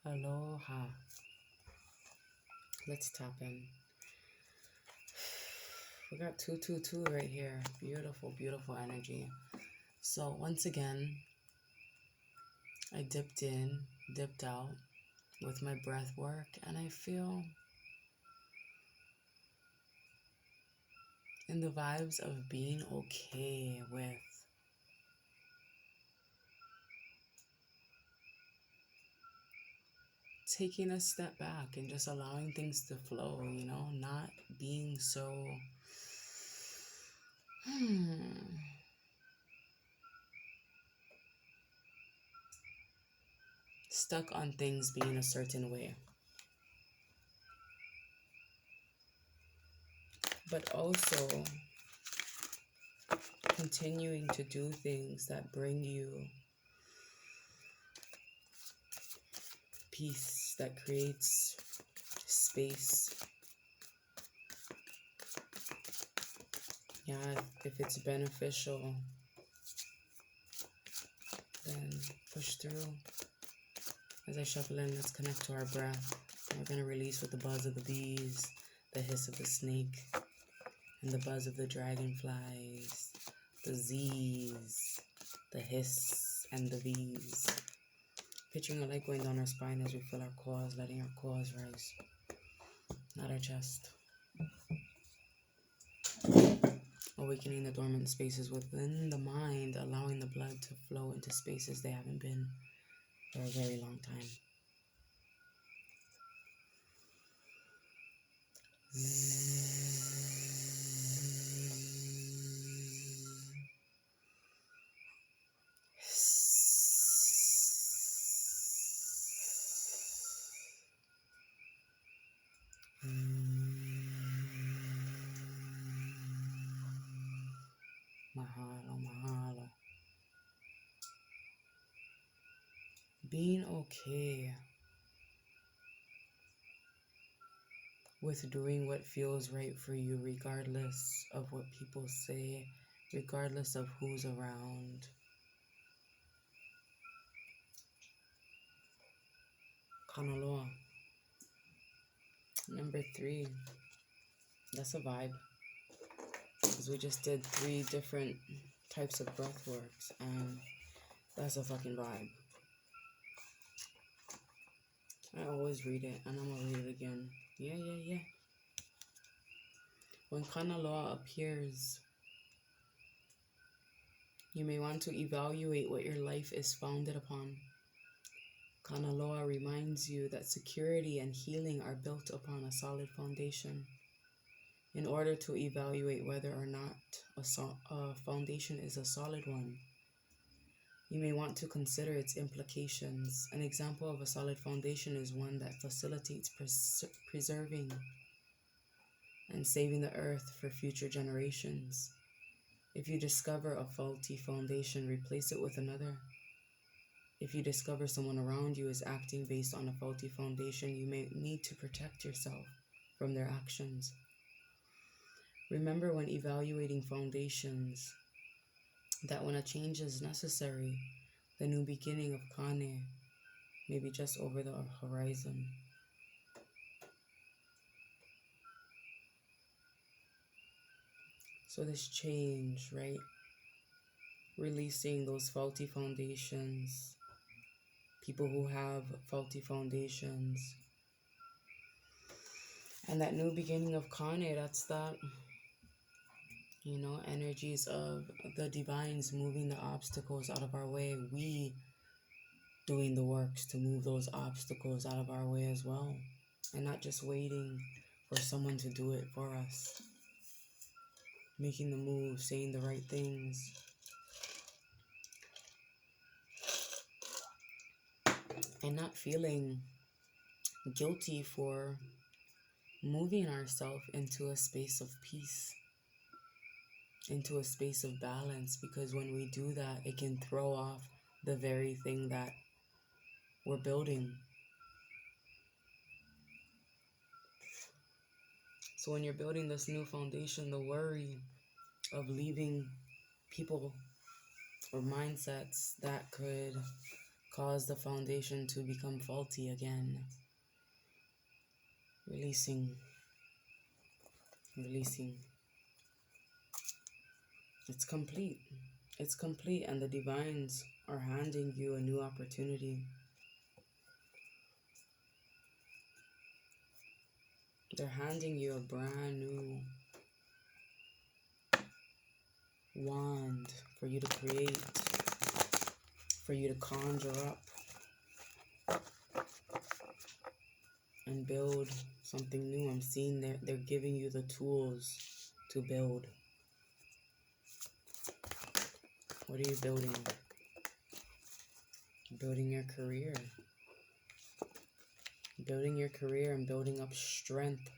Aloha. Let's tap in. We got 222 right here. Beautiful, beautiful energy. So once again, I dipped in, dipped out with my breath work, and I feel in the vibes of being okay with taking a step back and just allowing things to flow, not being so stuck on things being a certain way. But also continuing to do things that bring you peace, that creates space. Yeah, if it's beneficial, then push through. As I shuffle in, let's connect to our breath. We're going to release with the buzz of the bees, the hiss of the snake, and the buzz of the dragonflies, the Z's, the hiss, and the V's. Picturing a light going down our spine as we fill our cores, letting our cores rise, not our chest. Awakening the dormant spaces within the mind, allowing the blood to flow into spaces they haven't been for a very long time. Mahalo, mahalo. Being okay with doing what feels right for you, regardless of what people say, regardless of who's around. Kanaloa. Number 3. That's a vibe. Because we just did 3 different types of breath works, and that's a fucking vibe. I always read it, and I'm gonna read it again. Yeah. When Kanaloa appears, you may want to evaluate what your life is founded upon. Kanaloa reminds you that security and healing are built upon a solid foundation. In order to evaluate whether or not a foundation is a solid one, you may want to consider its implications. An example of a solid foundation is one that facilitates preserving and saving the earth for future generations. If you discover a faulty foundation, replace it with another. If you discover someone around you is acting based on a faulty foundation, you may need to protect yourself from their actions. Remember when evaluating foundations that when a change is necessary, the new beginning of Kane may be just over the horizon. So this change, right? Releasing those faulty foundations, people who have faulty foundations. And that new beginning of Kane, that's that, energies of the divines moving the obstacles out of our way. We doing the works to move those obstacles out of our way as well. And not just waiting for someone to do it for us. Making the move, saying the right things. And not feeling guilty for moving ourselves into a space of peace, into a space of balance, because when we do that, it can throw off the very thing that we're building. So when you're building this new foundation, the worry of leaving people or mindsets that could cause the foundation to become faulty again. Releasing. It's complete. It's complete, and the divines are handing you a new opportunity. They're handing you a brand new wand for you to create, for you to conjure up and build something new. I'm seeing they're giving you the tools to build. What are you building? Building your career. Building your career and building up strength.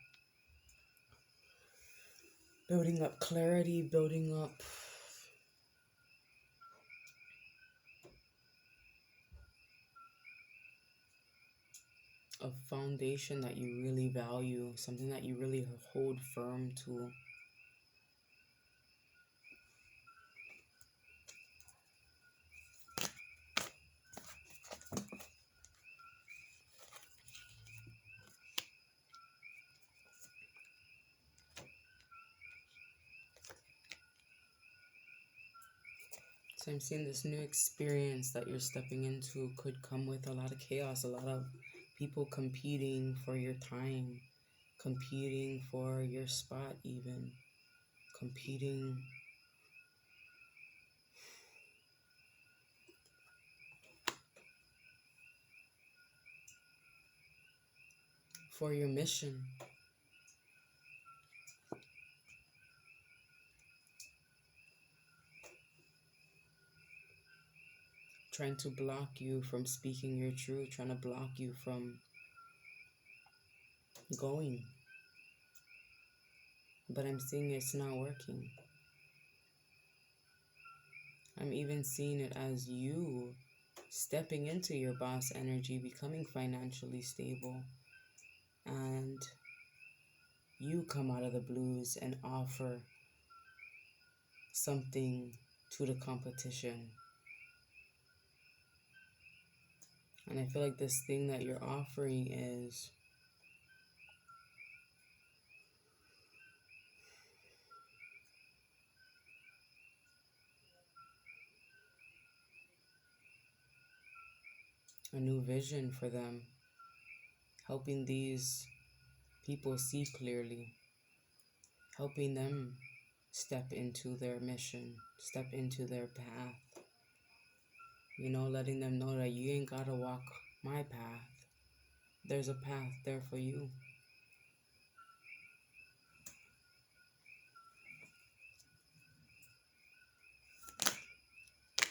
Building up clarity, building up a foundation that you really value, something that you really hold firm to. So I'm seeing this new experience that you're stepping into could come with a lot of chaos, a lot of people competing for your time, competing for your spot even, competing for your mission. Trying to block you from speaking your truth, trying to block you from going. But I'm seeing it's not working. I'm even seeing it as you stepping into your boss energy, becoming financially stable, and you come out of the blues and offer something to the competition. And I feel like this thing that you're offering is a new vision for them, helping these people see clearly, helping them step into their mission, step into their path. You know, letting them know that you ain't gotta walk my path. There's a path there for you.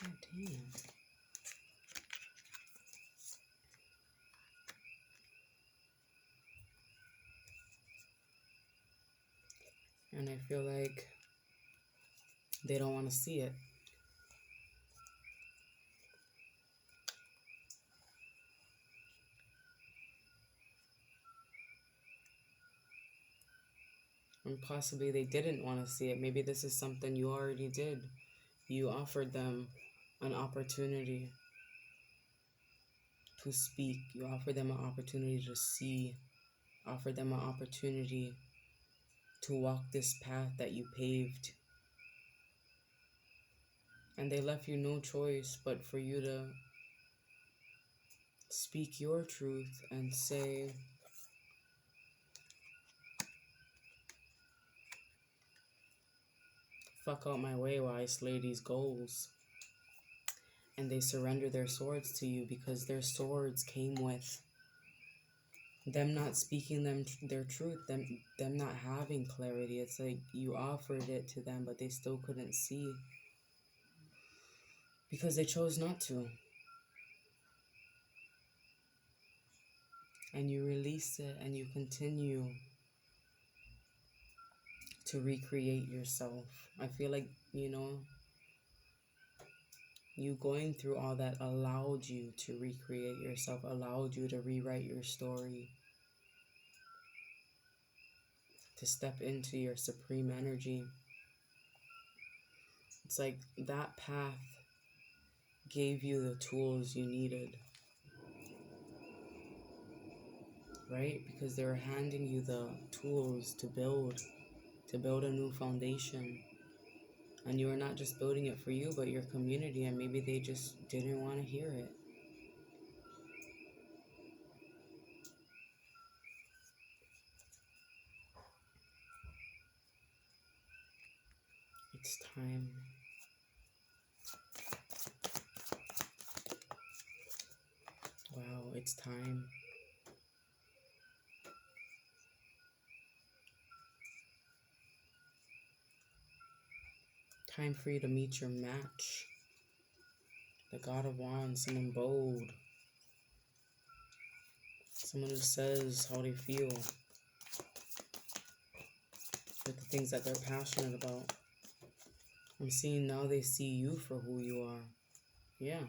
God damn. And I feel like they don't want to see it. And possibly they didn't want to see it. Maybe this is something you already did. You offered them an opportunity to speak. You offered them an opportunity to see. Offered them an opportunity to walk this path that you paved. And they left you no choice but for you to speak your truth and say, fuck out my way while I slay these goals. And they surrender their swords to you because their swords came with them not speaking their truth, them not having clarity. It's like you offered it to them, but they still couldn't see because they chose not to. And you release it and you continue to recreate yourself. I feel like, you going through all that allowed you to recreate yourself, allowed you to rewrite your story, to step into your supreme energy. It's like that path gave you the tools you needed, right? Because they were handing you the tools to build a new foundation. And you were not just building it for you, but your community, and maybe they just didn't want to hear it. It's time. Wow, it's time. Time for you to meet your match. The God of Wands, someone bold. Someone who says how they feel. With the things that they're passionate about. I'm seeing now they see you for who you are. Yeah.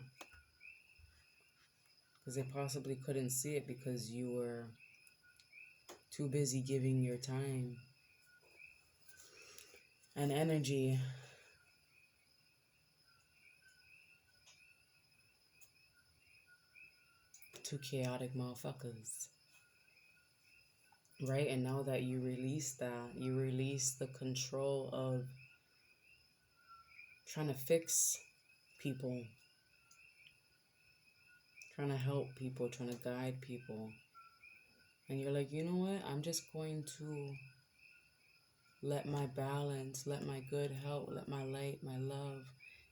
Because they possibly couldn't see it because you were too busy giving your time and energy to chaotic motherfuckers. Right? And now that you release that, you release the control of trying to fix people, trying to help people, trying to guide people. And you're like, you know what? I'm just going to let my balance, let my good help, let my light, my love,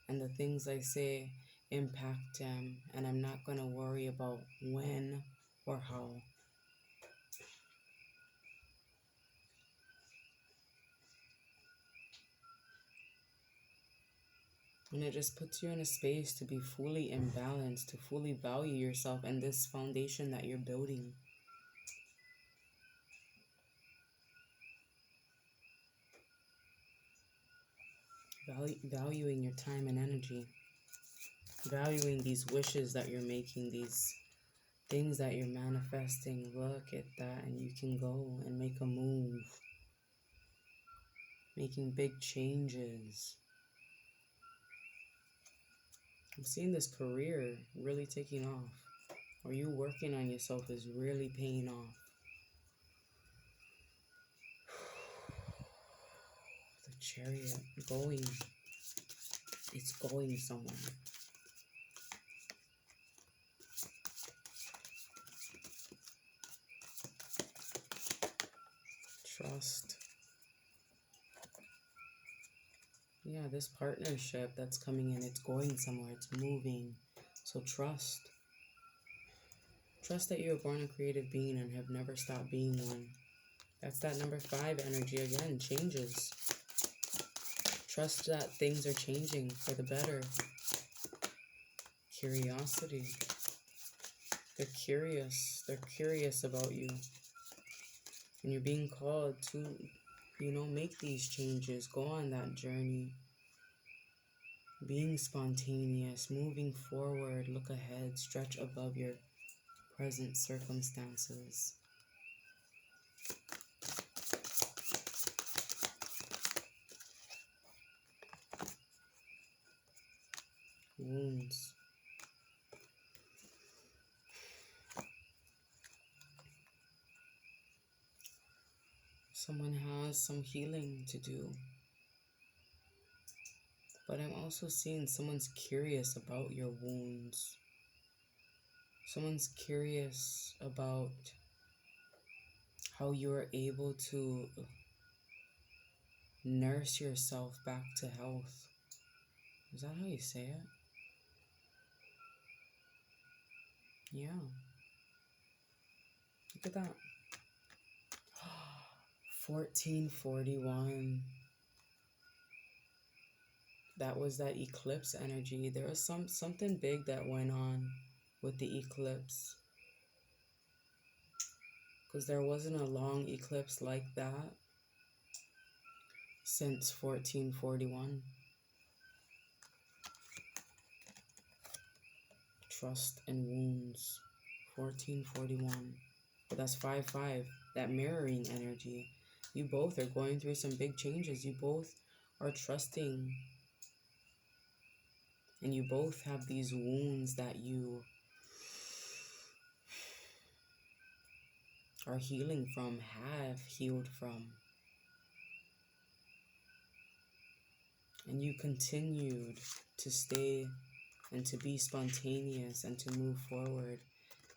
and the things I say impact them. And I'm not going to worry about when or how. And it just puts you in a space to be fully in balance, to fully value yourself and this foundation that you're building. Valuing your time and energy. Valuing these wishes that you're making, these things that you're manifesting. Look at that, and you can go and make a move. Making big changes. I'm seeing this career really taking off. Or you working on yourself is really paying off. The Chariot going. It's going somewhere. Trust. Yeah, this partnership that's coming in, it's going somewhere, it's moving. So trust. Trust that you were born a creative being and have never stopped being one. That's that number 5 energy again, changes. Trust that things are changing for the better. Curiosity. They're curious about you. And you're being called to, make these changes, go on that journey. Being spontaneous, moving forward, look ahead, stretch above your present circumstances. Wounds. Someone has some healing to do. But I'm also seeing someone's curious about your wounds. Someone's curious about how you are able to nurse yourself back to health. Is that how you say it? Yeah. Look at that. 1441. That was that eclipse energy. There was something big that went on with the eclipse. Because there wasn't a long eclipse like that since 1441. Trust and wounds. 1441. But that's 5-5. That mirroring energy. You both are going through some big changes. You both are trusting And you both have these wounds that you are healing from, have healed from. And you continued to stay and to be spontaneous and to move forward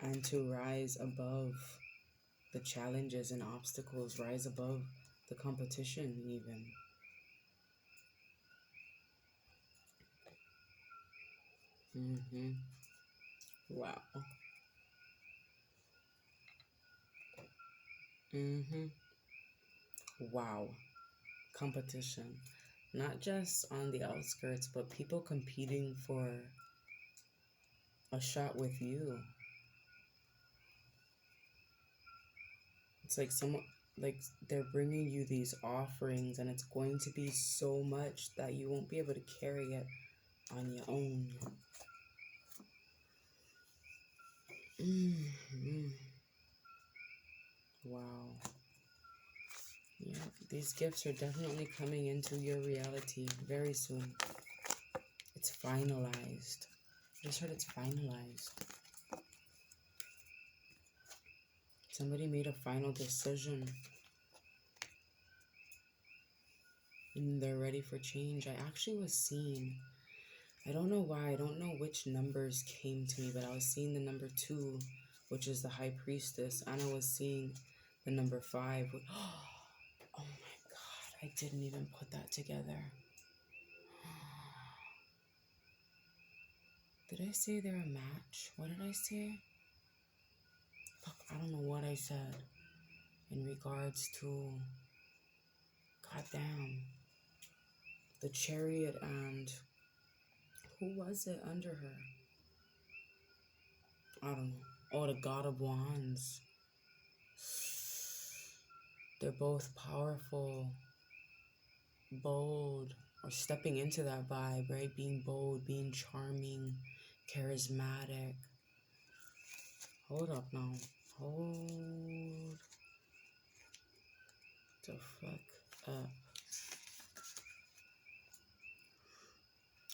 and to rise above the challenges and obstacles, rise above the competition even. Wow. Wow. Competition. Not just on the outskirts, but people competing for a shot with you. It's like someone, like they're bringing you these offerings, and it's going to be so much that you won't be able to carry it on your own. Wow. Yeah, these gifts are definitely coming into your reality very soon. It's finalized. I just heard it's finalized. Somebody made a final decision. And they're ready for change. I actually was seeing, I don't know why, I don't know which numbers came to me, but I was seeing the number 2, which is the High Priestess, and I was seeing the number 5. Oh my God, I didn't even put that together. Did I say they're a match? What did I say? Fuck, I don't know what I said in regards to, goddamn, the Chariot and who was it under her? I don't know. Oh, the God of Wands. They're both powerful, bold, or stepping into that vibe, right? Being bold, being charming, charismatic. Hold up now. Hold the fuck up.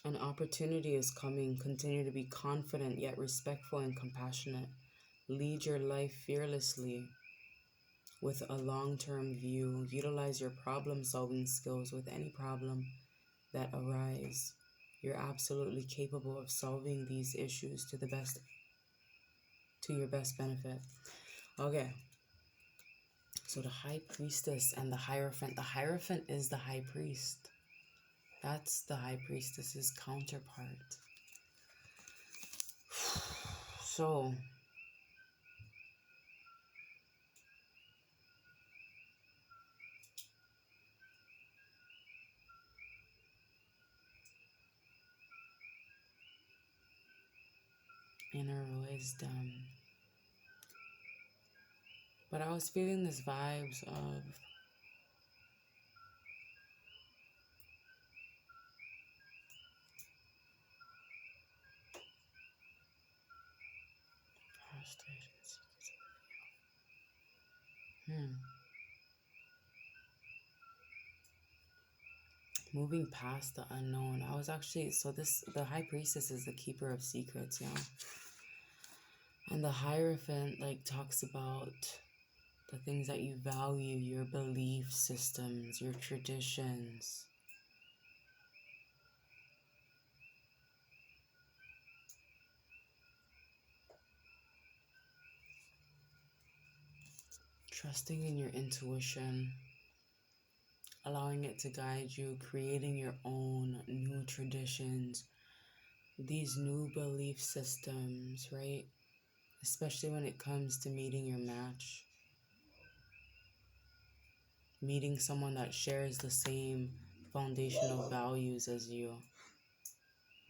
An opportunity is coming. Continue to be confident, yet respectful and compassionate. Lead your life fearlessly with a long-term view. Utilize your problem-solving skills with any problem that arise. You're absolutely capable of solving these issues to your best benefit. Okay. So the High Priestess and the Hierophant. The Hierophant is the High Priest. That's the High Priestess's counterpart. So inner wisdom. But I was feeling this vibes of moving past the unknown. I was actually, the High Priestess is the keeper of secrets, yeah. And the Hierophant like talks about the things that you value, your belief systems, your traditions. Trusting in your intuition, allowing it to guide you, creating your own new traditions, these new belief systems, right? Especially when it comes to meeting your match. Meeting someone that shares the same foundational values as you.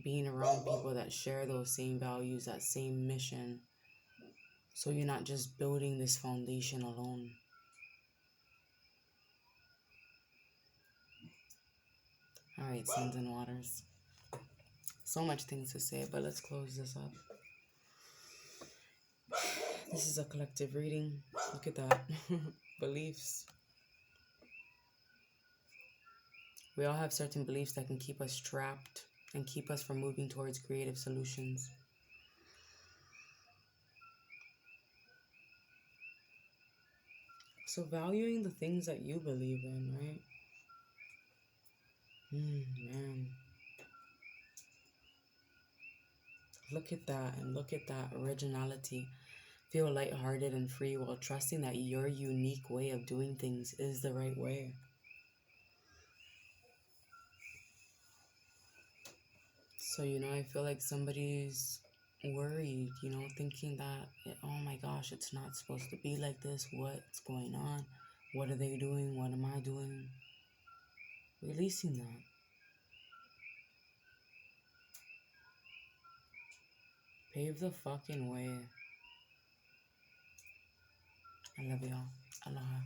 Being around people that share those same values, that same mission. So you're not just building this foundation alone. Alright, Suns and Waters. So much things to say, but let's close this up. This is a collective reading. Look at that. Beliefs. We all have certain beliefs that can keep us trapped and keep us from moving towards creative solutions. So valuing the things that you believe in, right? Man. Look at that, and look at that originality. Feel lighthearted and free while trusting that your unique way of doing things is the right way. So, I feel like somebody's worried, thinking that, oh my gosh, it's not supposed to be like this. What's going on? What are they doing? What am I doing? Releasing that. Pave the fucking way. I love y'all. Aloha.